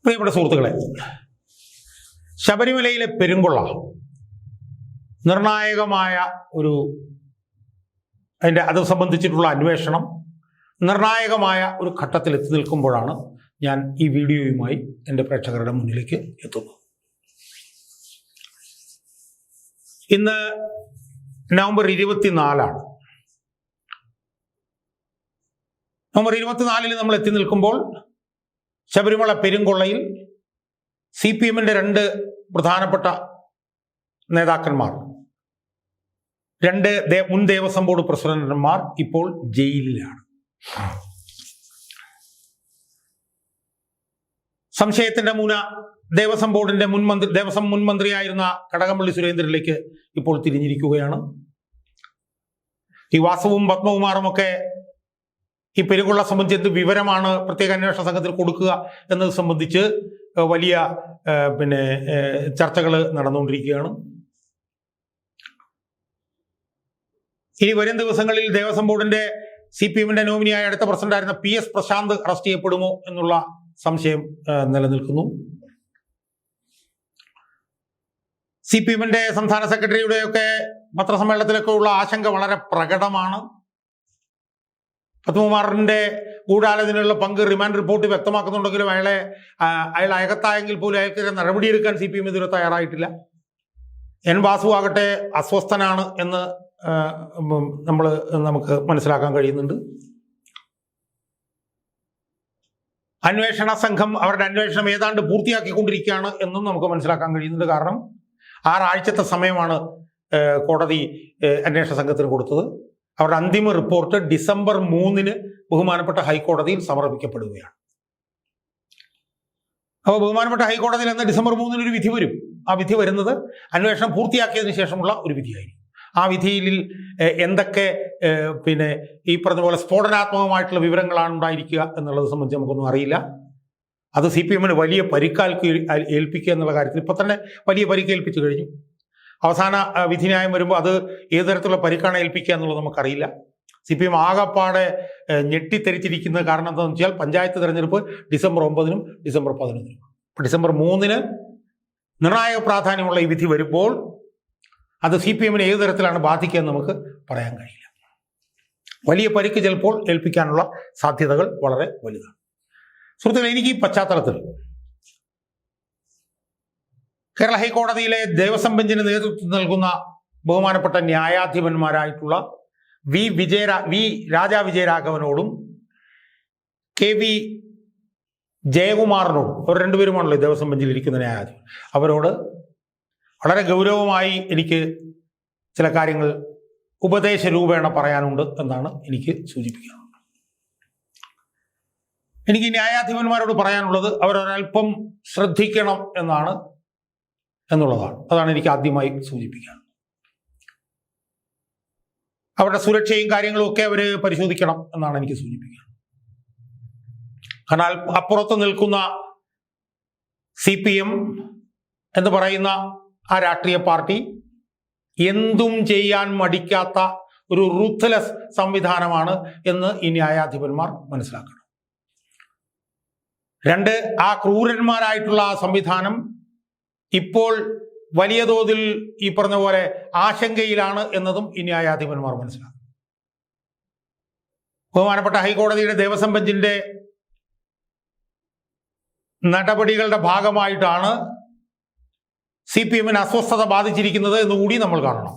പ്രിയപ്പെട്ട സുഹൃത്തുക്കളെ, ശബരിമലയിലെ പെരുങ്കൊള്ള നിർണായകമായ അത് സംബന്ധിച്ചിട്ടുള്ള അന്വേഷണം നിർണായകമായ ഒരു ഘട്ടത്തിൽ എത്തി നിൽക്കുമ്പോഴാണ് ഞാൻ ഈ വീഡിയോയുമായി എൻ്റെ പ്രേക്ഷകരുടെ മുന്നിലേക്ക് എത്തുന്നത്. ഇന്ന് നവംബർ 24 നവംബർ 24 നമ്മൾ എത്തി നിൽക്കുമ്പോൾ ശബരിമല പെരുങ്കൊള്ളയിൽ CPM-ന്റെ 2 പ്രധാനപ്പെട്ട നേതാക്കന്മാർ, 2 മുൻ ദേവസ്വം ബോർഡ് പ്രസിഡന്റുമാർ ഇപ്പോൾ ജയിലിലാണ്. സംശയത്തിന്റെ മുന ദേവസ്വം ബോർഡിന്റെ മുൻ മന്ത്രിയായിരുന്ന കടകംപള്ളി സുരേന്ദ്രനിലേക്ക് ഇപ്പോൾ തിരിഞ്ഞിരിക്കുകയാണ്. ഈ വാസുവും പത്മകുമാറും ഒക്കെ ഈ പെരുങ്കൊള്ള സംബന്ധിച്ച് വിവരമാണ് പ്രത്യേക അന്വേഷണ സംഘത്തിൽ കൊടുക്കുക എന്നത് സംബന്ധിച്ച് വലിയ ചർച്ചകൾ നടന്നുകൊണ്ടിരിക്കുകയാണ്. ഇനി വരും ദിവസങ്ങളിൽ ദേവസ്വം ബോർഡിന്റെ CPM-ന്റെ നോമിനിയായ അടുത്ത പ്രസിഡന്റായിരുന്ന PS പ്രശാന്ത് അറസ്റ്റ് ചെയ്യപ്പെടുമോ എന്നുള്ള സംശയം നിലനിൽക്കുന്നു. CPM-ന്റെ സംസ്ഥാന സെക്രട്ടറിയുടെയൊക്കെ പത്രസമ്മേളനത്തിലൊക്കെ ഉള്ള ആശങ്ക വളരെ പ്രകടമാണ്. പത്മകുമാറിന്റെ ഗൂഢാലോചനയിലുള്ള പങ്ക് റിമാൻഡ് റിപ്പോർട്ട് വ്യക്തമാക്കുന്നുണ്ടെങ്കിലും അയാൾ അകത്തായെങ്കിൽ പോലും അയാൾക്കെതിരെ നടപടിയെടുക്കാൻ CPM ഇതുവരെ തയ്യാറായിട്ടില്ല. N വാസു ആകട്ടെ അസ്വസ്ഥനാണ് എന്ന് നമുക്ക് മനസ്സിലാക്കാൻ കഴിയുന്നുണ്ട്. അന്വേഷണ സംഘം അവരുടെ അന്വേഷണം ഏതാണ്ട് പൂർത്തിയാക്കിക്കൊണ്ടിരിക്കുകയാണ് എന്നും നമുക്ക് മനസ്സിലാക്കാൻ കഴിയുന്നുണ്ട്. കാരണം 6 ആഴ്ചത്തെ സമയമാണ് കോടതി അന്വേഷണ സംഘത്തിന് കൊടുത്തത്. അവരുടെ അന്തിമ റിപ്പോർട്ട് ഡിസംബർ 3 ബഹുമാനപ്പെട്ട ഹൈക്കോടതിയിൽ സമർപ്പിക്കപ്പെടുകയാണ്. അപ്പോൾ ബഹുമാനപ്പെട്ട ഹൈക്കോടതിയിൽ അന്ന് ഡിസംബർ 3 ഒരു വിധി വരും. ആ വിധി വരുന്നത് അന്വേഷണം പൂർത്തിയാക്കിയതിനു ശേഷമുള്ള ഒരു വിധിയായിരിക്കും. ആ വിധിയിൽ എന്തൊക്കെ ഈ പറഞ്ഞ പോലെ സ്ഫോടനാത്മകമായിട്ടുള്ള വിവരങ്ങളാണ് ഉണ്ടായിരിക്കുക എന്നുള്ളത് സംബന്ധിച്ച് നമുക്കൊന്നും അറിയില്ല. അത് CPM-ന് വലിയ പരിക്കാൽക്ക് ഏൽപ്പിക്കുക എന്നുള്ള കാര്യത്തിൽ ഇപ്പം തന്നെ വലിയ പരിക്കേൽപ്പിച്ചു കഴിഞ്ഞു. അവസാന വിധിന്യായം വരുമ്പോൾ അത് ഏത് തരത്തിലുള്ള പരിക്കാണ് ഏൽപ്പിക്കുക എന്നുള്ളത് നമുക്കറിയില്ല. CPM ആകപ്പാടെ ഞെട്ടിത്തെരിച്ചിരിക്കുന്ന കാരണം എന്താണെന്ന് വെച്ചാൽ പഞ്ചായത്ത് തെരഞ്ഞെടുപ്പ് ഡിസംബർ 9 ഡിസംബർ 11 ഡിസംബർ 3 നിർണായക പ്രാധാന്യമുള്ള ഈ വിധി വരുമ്പോൾ അത് CPM-നെ ഏത് തരത്തിലാണ് ബാധിക്കുക എന്ന് നമുക്ക് പറയാൻ കഴിയില്ല. വലിയ പരിക്ക് ചിലപ്പോൾ ഏൽപ്പിക്കാനുള്ള സാധ്യതകൾ വളരെ വലുതാണ്. സുഹൃത്തുക്കളെ, എനിക്ക് ഈ പശ്ചാത്തലത്തിൽ കേരള ഹൈക്കോടതിയിലെ ദേവസ്വം ബെഞ്ചിന് നേതൃത്വം നൽകുന്ന ബഹുമാനപ്പെട്ട ന്യായാധിപന്മാരായിട്ടുള്ള വി രാജാ വിജയരാഘവനോടും KV ജയകുമാറിനോടും, അവർ രണ്ടുപേരുമാണല്ലോ ദേവസ്വം ബെഞ്ചിൽ ഇരിക്കുന്ന ന്യായാധിപൻ, അവരോട് വളരെ ഗൗരവമായി എനിക്ക് ചില കാര്യങ്ങൾ ഉപദേശ രൂപേണ പറയാനുണ്ട് എന്നാണ് എനിക്ക് സൂചിപ്പിക്കാനുള്ളത്. എനിക്ക് ന്യായാധിപന്മാരോട് പറയാനുള്ളത് അവരൊരൽപ്പം ശ്രദ്ധിക്കണം എന്നുള്ളതാണ്. അതാണ് എനിക്ക് ആദ്യമായി സൂചിപ്പിക്കാൻ. അവരുടെ സുരക്ഷയും കാര്യങ്ങളും ഒക്കെ അവർ പരിശോധിക്കണം എന്നാണ് എനിക്ക് സൂചിപ്പിക്കുന്നത്. കാരണം അപ്പുറത്ത് നിൽക്കുന്ന CPM എന്ന് പറയുന്ന ആ രാഷ്ട്രീയ പാർട്ടി എന്തും ചെയ്യാൻ മടിക്കാത്ത ഒരു റൂത്ത്ലെസ് സംവിധാനമാണ് എന്ന് ഈ ന്യായാധിപന്മാർ മനസ്സിലാക്കണം. 2, ആ ക്രൂരന്മാരായിട്ടുള്ള ആ സംവിധാനം ഇപ്പോൾ വലിയ തോതിൽ ഈ പറഞ്ഞ പോലെ ആശങ്കയിലാണ് എന്നതും ഈ ന്യായാധിപന്മാർ മനസ്സിലാക്കും. ബഹുമാനപ്പെട്ട ഹൈക്കോടതിയുടെ ദേവസ്വം ബെഞ്ചിന്റെ നടപടികളുടെ ഭാഗമായിട്ടാണ് CPM-ന് അസ്വസ്ഥത ബാധിച്ചിരിക്കുന്നത് എന്നുകൂടി നമ്മൾ കാണണം.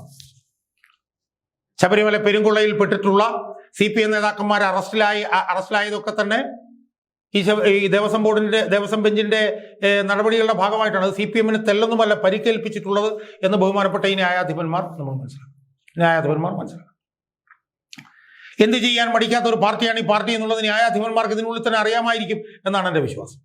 ശബരിമല പെരുങ്കൊള്ളയിൽ പെട്ടിട്ടുള്ള CPM നേതാക്കന്മാർ അറസ്റ്റിലായതൊക്കെ തന്നെ ഈ ദേവസ്വം ബെഞ്ചിന്റെ നടപടികളുടെ ഭാഗമായിട്ടാണ്. CPM-ന് തെല്ലൊന്നുമല്ല പരിക്കേൽപ്പിച്ചിട്ടുള്ളത് എന്ന് ബഹുമാനപ്പെട്ട ഈ ന്യായാധിപന്മാർ മനസ്സിലാക്കും. എന്ത് ചെയ്യാൻ മടിക്കാത്ത ഒരു പാർട്ടിയാണ് ഈ പാർട്ടി എന്നുള്ളത് ന്യായാധിപന്മാർക്ക് ഇതിനുള്ളിൽ തന്നെ അറിയാമായിരിക്കും എന്നാണ് എൻ്റെ വിശ്വാസം.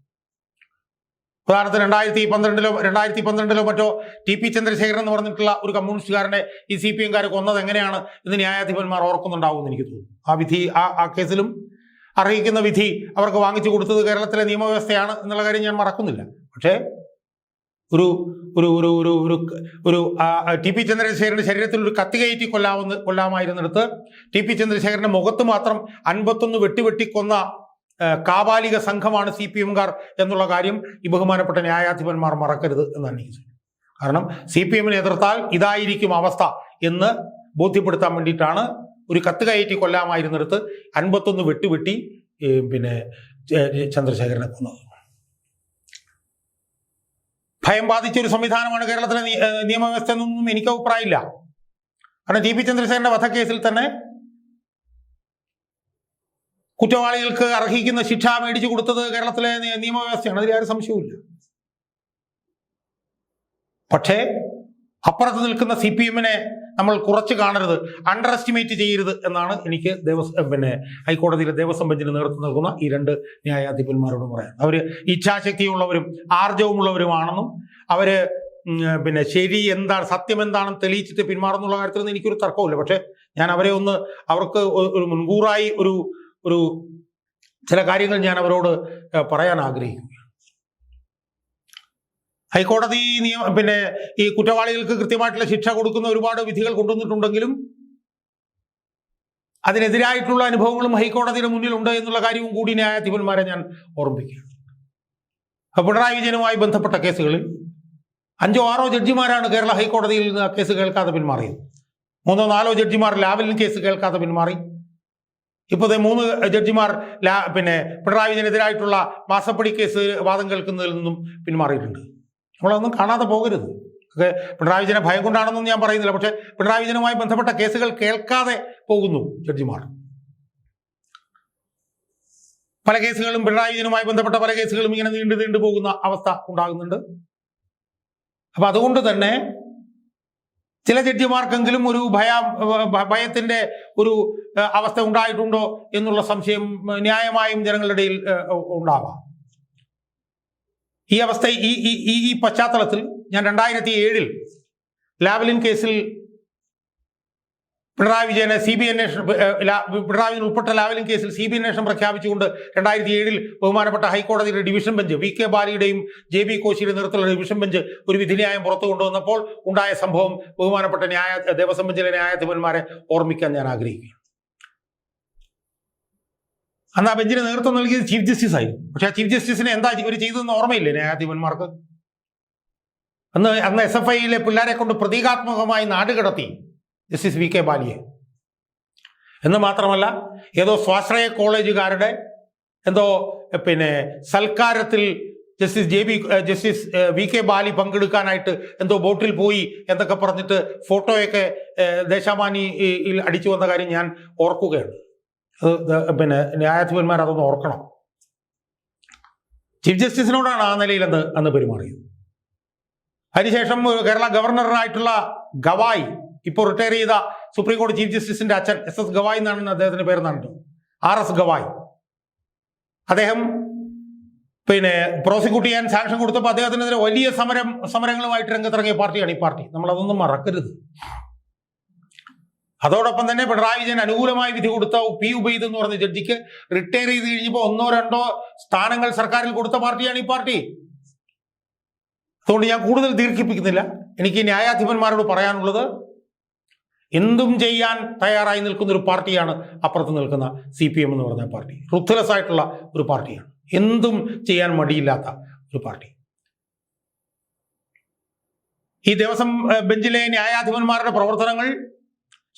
ഉദാഹരണത്തിന് 2012 മറ്റോ TP ചന്ദ്രശേഖരൻ എന്ന് പറഞ്ഞിട്ടുള്ള ഒരു കമ്മ്യൂണിസ്റ്റുകാരനെ ഈ CPM-കാർ കൊന്നത് എങ്ങനെയാണ് എന്ന് ന്യായാധിപന്മാർ ഓർക്കുന്നുണ്ടാവുമെന്ന് എനിക്ക് തോന്നുന്നു. ആ വിധി ആ കേസിലും അർഹിക്കുന്ന വിധി അവർക്ക് വാങ്ങിച്ചു കൊടുത്തത് കേരളത്തിലെ നിയമവ്യവസ്ഥയാണ് എന്നുള്ള കാര്യം ഞാൻ മറക്കുന്നില്ല. പക്ഷേ ഒരു TP ചന്ദ്രശേഖരന്റെ ശരീരത്തിൽ ഒരു കത്തി കയറ്റി കൊല്ലാമായിരുന്നിടത്ത് TP ചന്ദ്രശേഖരന്റെ മുഖത്ത് മാത്രം 51 വെട്ടി കൊന്ന കാബാലിക സംഘമാണ് CPM-കാർ എന്നുള്ള കാര്യം ഈ ബഹുമാനപ്പെട്ട ന്യായാധിപന്മാർ മറക്കരുത് എന്നാണ് എനിക്ക്. കാരണം CPM-നെ എതിർത്താൽ ഇതായിരിക്കും അവസ്ഥ എന്ന് ബോധ്യപ്പെടുത്താൻ വേണ്ടിയിട്ടാണ് ഒരു കത്ത് കയറ്റി കൊല്ലാമായിരുന്നിടത്ത് 51 വെട്ടി പിന്നെ ചന്ദ്രശേഖരനെ കൊന്നത്. ഭയം ബാധിച്ച ഒരു സംവിധാനമാണ് കേരളത്തിലെ നിയമവ്യവസ്ഥ എന്നൊന്നും എനിക്ക് അഭിപ്രായമില്ല. കാരണം TP ചന്ദ്രശേഖരന്റെ വധക്കേസിൽ തന്നെ കുറ്റവാളികൾക്ക് അർഹിക്കുന്ന ശിക്ഷ മേടിച്ചു കൊടുത്തത് കേരളത്തിലെ നിയമവ്യവസ്ഥയാണ്. അതിൽ ആരും സംശയവുമില്ല. പക്ഷേ അപ്പുറത്ത് നിൽക്കുന്ന CPM-നെ നമ്മൾ കുറച്ച് കാണരുത്, അണ്ടർ എസ്റ്റിമേറ്റ് ചെയ്യരുത് എന്നാണ് എനിക്ക് ഹൈക്കോടതിയിലെ ദേവസ്വം ബെഞ്ചിന് നേതൃത്വം നൽകുന്ന ഈ 2 ന്യായാധിപന്മാരോട് പറയാം. അവർ ഇച്ഛാശക്തിയുള്ളവരും ആർജവമുള്ളവരുമാണെന്നും അവര് ശരി എന്താണ് സത്യം എന്താണെന്ന് തെളിയിച്ചിട്ട് പിന്മാറുന്നുള്ള കാര്യത്തിൽ എനിക്കൊരു തർക്കമില്ല. പക്ഷെ ഞാൻ അവർക്ക് ഒരു മുൻകൂറായി ഒരു ചില കാര്യങ്ങൾ ഞാൻ അവരോട് പറയാൻ ആഗ്രഹിക്കുന്നു. ഹൈക്കോടതി ഈ കുറ്റവാളികൾക്ക് കൃത്യമായിട്ടുള്ള ശിക്ഷ കൊടുക്കുന്ന ഒരുപാട് വിധികൾ കൊണ്ടുവന്നിട്ടുണ്ടെങ്കിലും അതിനെതിരായിട്ടുള്ള അനുഭവങ്ങളും ഹൈക്കോടതിയുടെ മുന്നിലുണ്ട് എന്നുള്ള കാര്യവും കൂടി ന്യായാധിപന്മാരെ ഞാൻ ഓർമ്മിപ്പിക്കുകയാണ്. പിണറായി വിജയനുമായി ബന്ധപ്പെട്ട കേസുകളിൽ 5 or 6 ജഡ്ജിമാരാണ് കേരള ഹൈക്കോടതിയിൽ നിന്ന് കേസ് കേൾക്കാതെ പിന്മാറിയത്. 3 or 4 ജഡ്ജിമാർ ലാവലിൻ കേസ് കേൾക്കാതെ പിന്മാറി. ഇപ്പോഴത്തെ 3 ജഡ്ജിമാർ പിണറായി വിജയനെതിരായിട്ടുള്ള മാസപ്പടി കേസ് വാദം കേൾക്കുന്നതിൽ നിന്നും പിന്മാറിയിട്ടുണ്ട്. നമ്മളതൊന്നും കാണാതെ പോകരുത്. പിണറായി വിജയനെ ഭയം കൊണ്ടാണെന്നും ഞാൻ പറയുന്നില്ല. പക്ഷെ പിണറായി വിജയനുമായി ബന്ധപ്പെട്ട കേസുകൾ കേൾക്കാതെ പോകുന്നു ജഡ്ജിമാർ. പല കേസുകളും പിണറായി വിജയനുമായി ബന്ധപ്പെട്ട പല കേസുകളും ഇങ്ങനെ നീണ്ടു പോകുന്ന അവസ്ഥ ഉണ്ടാകുന്നുണ്ട്. അപ്പൊ അതുകൊണ്ട് തന്നെ ചില ജഡ്ജിമാർക്കെങ്കിലും ഒരു ഭയത്തിന്റെ ഒരു അവസ്ഥ ഉണ്ടായിട്ടുണ്ടോ എന്നുള്ള സംശയം ന്യായമായും ജനങ്ങളുടെ ഇടയിൽ ഉണ്ടാവാം. ഈ അവസ്ഥ ഈ പശ്ചാത്തലത്തിൽ ഞാൻ 2007 ലാവലിൻ കേസിൽ പിണറായി വിജയനെ പിണറായി വിജയൻ ഉൾപ്പെട്ട ലാവലിൻ കേസിൽ CBI അന്വേഷണം പ്രഖ്യാപിച്ചുകൊണ്ട് 2007 ബഹുമാനപ്പെട്ട ഹൈക്കോടതിയുടെ ഡിവിഷൻ ബെഞ്ച് VK ബാലിയുടെയും JB കോശിയുടെ നേതൃത്വത്തിലുള്ള ഡിവിഷൻ ബെഞ്ച് ഒരു വിധിന്യായം പുറത്തു കൊണ്ടുവന്നപ്പോൾ ഉണ്ടായ സംഭവം ബഹുമാനപ്പെട്ട ദേവസ്വം ബെഞ്ചിലെ ന്യായാധിപന്മാരെ ഓർമ്മിക്കാൻ ഞാൻ ആഗ്രഹിക്കുന്നു. അന്ന് ആ ബെഞ്ചിന് നേതൃത്വം നൽകിയത് ചീഫ് ജസ്റ്റിസ് ആയിരുന്നു. പക്ഷെ ആ ചീഫ് ജസ്റ്റിസിനെ എന്താ ഇവർ ചെയ്തതെന്ന് ഓർമ്മയില്ലേ ന്യായാധിപന്മാർക്ക്? അന്ന് SFIയിലെ പിള്ളേരെ കൊണ്ട് പ്രതീകാത്മകമായി നാടുകടത്തി ജസ്റ്റിസ് VK ബാലിയെ. എന്ന് മാത്രമല്ല, ഏതോ സ്വാശ്രയ കോളേജുകാരുടെ സൽക്കാരത്തിൽ ജസ്റ്റിസ് VK ബാലി പങ്കെടുക്കാനായിട്ട് ബോട്ടിൽ പോയി എന്നൊക്കെ പറഞ്ഞിട്ട് ഫോട്ടോയൊക്കെ ദേശാഭിമാനിയിൽ അടിച്ചു വന്ന കാര്യം ഞാൻ ഓർക്കുകയാണ്. അത് ന്യായാധിപന്മാർ അതൊന്ന് ഓർക്കണം. ചീഫ് ജസ്റ്റിസിനോടാണ് ആ നിലയിൽ അന്ന് പെരുമാറിയത്. അതിനുശേഷം കേരള ഗവർണറായിട്ടുള്ള ഗവായി, ഇപ്പോൾ റിട്ടയർ ചെയ്ത സുപ്രീം കോടതി ചീഫ് ജസ്റ്റിസിന്റെ അച്ഛൻ SS ഗവായി എന്നാണ് അദ്ദേഹത്തിന്റെ പേരെന്നാണ്, RS ഗവായി. അദ്ദേഹം പ്രോസിക്യൂട്ട് ചെയ്യാൻ സാങ്ഷൻ കൊടുത്തപ്പോൾ അദ്ദേഹത്തിനെതിരെ വലിയ സമരങ്ങളുമായിട്ട് രംഗത്തിറങ്ങിയ പാർട്ടിയാണ് ഈ പാർട്ടി. നമ്മളതൊന്നും മറക്കരുത്. അതോടൊപ്പം തന്നെ പിണറായി വിജയൻ അനുകൂലമായി വിധി കൊടുത്ത P. ഉബൈദ് എന്ന് പറഞ്ഞ ജഡ്ജിക്ക് റിട്ടയർ ചെയ്ത് കഴിഞ്ഞപ്പോൾ 1 or 2 സ്ഥാനങ്ങൾ സർക്കാരിൽ കൊടുത്ത പാർട്ടിയാണ് ഈ പാർട്ടി. അതുകൊണ്ട് ഞാൻ കൂടുതൽ ദീർഘിപ്പിക്കുന്നില്ല. എനിക്ക് ന്യായാധിപന്മാരോട് പറയാനുള്ളത്, എന്തും ചെയ്യാൻ തയ്യാറായി നിൽക്കുന്ന ഒരു പാർട്ടിയാണ് അപ്പുറത്ത് നിൽക്കുന്ന CPM എന്ന് പറഞ്ഞ പാർട്ടി. റുത്ത്ലെസ് ആയിട്ടുള്ള ഒരു പാർട്ടിയാണ്, എന്തും ചെയ്യാൻ മടിയില്ലാത്ത ഒരു പാർട്ടി. ഈ ദേവസ്വം ബെഞ്ചിലെ ന്യായാധിപന്മാരുടെ പ്രവർത്തനങ്ങൾ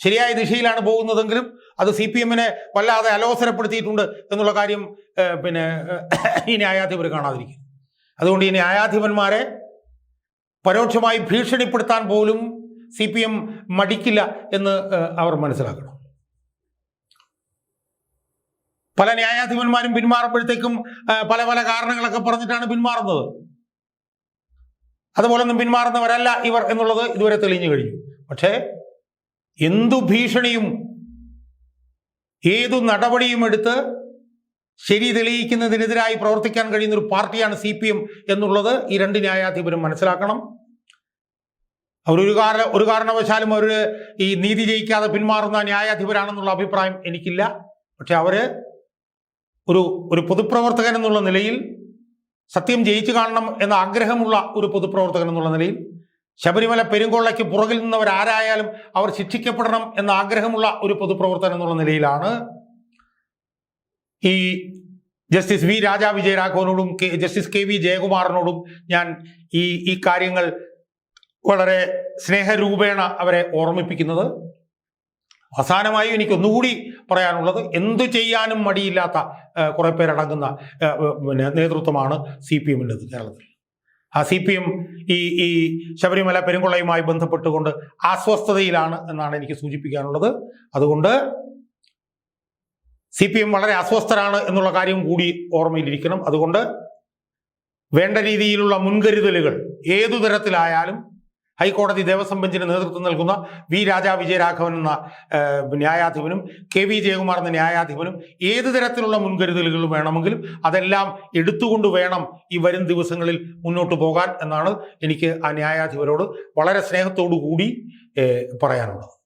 ശരിയായ ദിശയിലാണ് പോകുന്നതെങ്കിലും അത് CPM-നെ വല്ലാതെ അലോസരപ്പെടുത്തിയിട്ടുണ്ട് എന്നുള്ള കാര്യം ഈ ന്യായാധിപർ കാണാതിരിക്കും. അതുകൊണ്ട് ഈ ന്യായാധിപന്മാരെ പരോക്ഷമായി ഭീഷണിപ്പെടുത്താൻ പോലും CPM മടിക്കില്ല എന്ന് അവർ മനസ്സിലാക്കണം. പല ന്യായാധിപന്മാരും പിന്മാറുമ്പോഴത്തേക്കും പല കാരണങ്ങളൊക്കെ പറഞ്ഞിട്ടാണ് പിന്മാറുന്നത്. അതുപോലൊന്നും പിന്മാറുന്നവരല്ല ഇവർ എന്നുള്ളത് ഇതുവരെ തെളിഞ്ഞു കഴിഞ്ഞു. പക്ഷേ എന്തു ഭീഷണിയും ഏതു നടപടിയും എടുത്ത് ശരി തെളിയിക്കുന്നതിനെതിരായി പ്രവർത്തിക്കാൻ കഴിയുന്ന ഒരു പാർട്ടിയാണ് CPM എന്നുള്ളത് ഈ 2 ന്യായാധിപരും മനസ്സിലാക്കണം. ഒരു കാരണവശാലും അവർ ഈ നീതി ജയിക്കാതെ പിന്മാറുന്ന ന്യായാധിപരാണെന്നുള്ള അഭിപ്രായം എനിക്കില്ല. പക്ഷെ അവര് ഒരു പൊതുപ്രവർത്തകൻ എന്നുള്ള നിലയിൽ, സത്യം ജയിച്ചു കാണണം എന്ന ആഗ്രഹമുള്ള ഒരു പൊതുപ്രവർത്തകൻ എന്നുള്ള നിലയിൽ, ശബരിമല പെരുങ്കൊള്ളയ്ക്ക് പുറകിൽ നിന്നവരാരായാലും അവർ ശിക്ഷിക്കപ്പെടണം എന്ന ആഗ്രഹമുള്ള ഒരു പൊതുപ്രവർത്തകൻ എന്നുള്ള നിലയിലാണ് ഈ ജസ്റ്റിസ് വി രാജാ വിജയരാഘവനോടും ജസ്റ്റിസ് കെ വി ജയകുമാറിനോടും ഞാൻ ഈ കാര്യങ്ങൾ വളരെ സ്നേഹരൂപേണ അവരെ ഓർമ്മിപ്പിക്കുന്നത്. അവസാനമായി എനിക്ക് ഒന്നുകൂടി പറയാനുള്ളത്, എന്തു ചെയ്യാനും മടിയില്ലാത്ത കുറെ പേരടങ്ങുന്ന നേതൃത്വമാണ് CPM-ൻ്റെത് കേരളത്തിൽ. ആ CPM ഈ ശബരിമല പെരുങ്കൊള്ളയുമായി ബന്ധപ്പെട്ടുകൊണ്ട് അസ്വസ്ഥതയിലാണ് എന്നാണ് എനിക്ക് സൂചിപ്പിക്കാനുള്ളത്. അതുകൊണ്ട് CPM വളരെ അസ്വസ്ഥരാണ് എന്നുള്ള കാര്യം കൂടി ഓർമ്മയിലിരിക്കണം. അതുകൊണ്ട് വേണ്ട രീതിയിലുള്ള മുൻകരുതലുകൾ ഏതു തരത്തിലായാലും ഹൈക്കോടതി ദേവസ്വം ബെഞ്ചിന് നേതൃത്വം നൽകുന്ന വി രാജാ വിജയരാഘവൻ എന്ന ന്യായാധിപനും കെ വി ജയകുമാർ എന്ന ന്യായാധിപനും ഏത് തരത്തിലുള്ള മുൻകരുതലുകൾ വേണമെങ്കിലും അതെല്ലാം എടുത്തുകൊണ്ട് വേണം ഈ വരും ദിവസങ്ങളിൽ മുന്നോട്ട് പോകാൻ എന്നാണ് എനിക്ക് ആ ന്യായാധിപരോട് വളരെ സ്നേഹത്തോടു കൂടി പറയാനുള്ളത്.